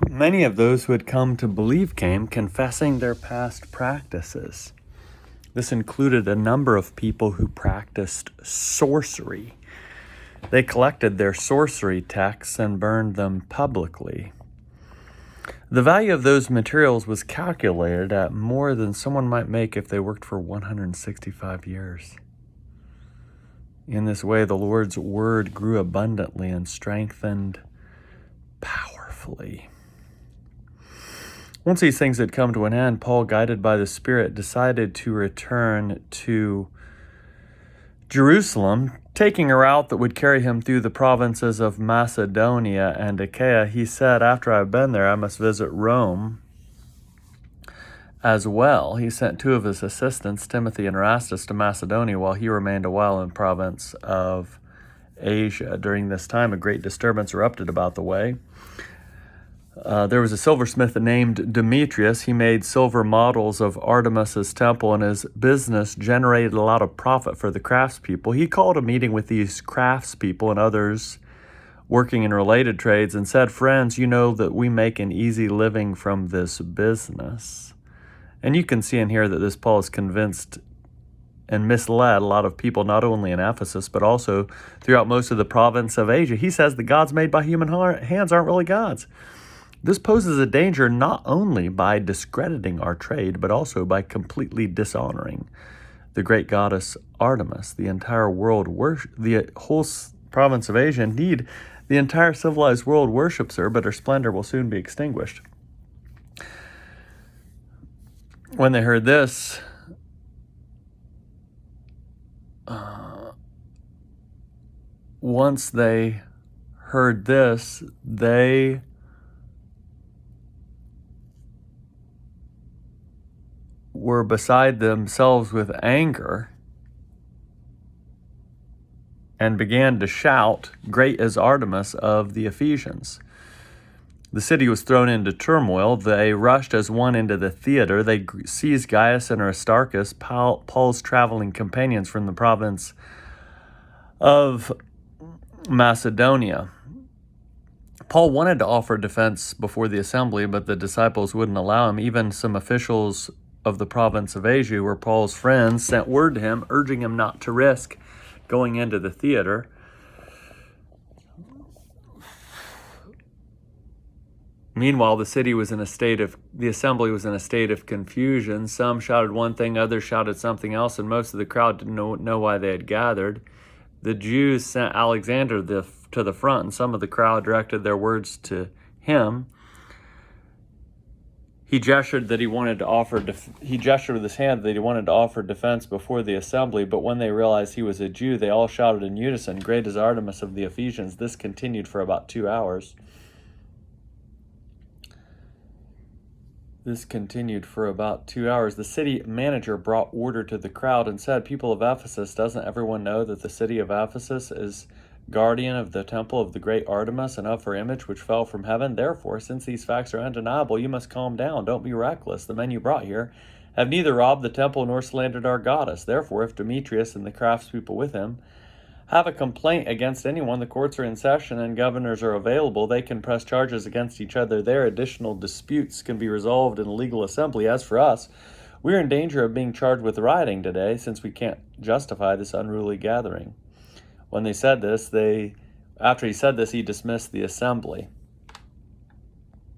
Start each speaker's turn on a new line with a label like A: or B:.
A: Many of those who had come to believe came, confessing their past practices. This included a number of people who practiced sorcery. They collected their sorcery texts and burned them publicly. The value of those materials was calculated at more than someone might make if they worked for 165 years. In this way, the Lord's word grew abundantly and strengthened powerfully. Once these things had come to an end, Paul, guided by the Spirit, decided to return to Jerusalem, taking a route that would carry him through the provinces of Macedonia and Achaia. He said, "After I've been there, I must visit Rome as well." He sent two of his assistants, Timothy and Erastus, to Macedonia, while he remained a while in the province of Asia. During this time, a great disturbance erupted about the way. There was a silversmith named Demetrius. He made silver models of Artemis's temple, and his business generated a lot of profit for the craftspeople. He called a meeting with these craftspeople and others working in related trades and said, "Friends, you know that we make an easy living from this business." And you can see in here that this Paul is convinced and misled a lot of people, not only in Ephesus, but also throughout most of the province of Asia. He says the gods made by human hands aren't really gods. This poses a danger not only by discrediting our trade, but also by completely dishonoring the great goddess Artemis. The entire world the whole province of Asia, indeed, the entire civilized world worships her, but her splendor will soon be extinguished. When they heard this, once they heard this, they were beside themselves with anger and began to shout, "Great is Artemis of the Ephesians." The city was thrown into turmoil. They rushed as one into the theater. They seized Gaius and Aristarchus, Paul's traveling companions from the province of Macedonia. Paul wanted to offer defense before the assembly, but the disciples wouldn't allow him. Even some officials of the province of Asia, who were Paul's friends, sent word to him, urging him not to risk going into the theater. Meanwhile, the assembly was in a state of confusion. Some shouted one thing, others shouted something else, and most of the crowd didn't know why they had gathered. The Jews sent Alexander to the front, and some of the crowd directed their words to him. He gestured with his hand that he wanted to offer defense before the assembly, but when they realized he was a Jew, they all shouted in unison, "Great is Artemis of the Ephesians." This continued for about 2 hours. The city manager brought order to the crowd and said, "People of Ephesus, doesn't everyone know that the city of Ephesus is guardian of the temple of the great Artemis and of her image which fell from heaven? Therefore, since these facts are undeniable, you must calm down. Don't be reckless. The men you brought here have neither robbed the temple nor slandered our goddess. Therefore, if Demetrius and the craftspeople with him have a complaint against anyone, the courts are in session and governors are available. They can press charges against each other there. Additional disputes can be resolved in a legal assembly. As for us, we're in danger of being charged with rioting today, since we can't justify this unruly gathering." When after he said this, he dismissed the assembly.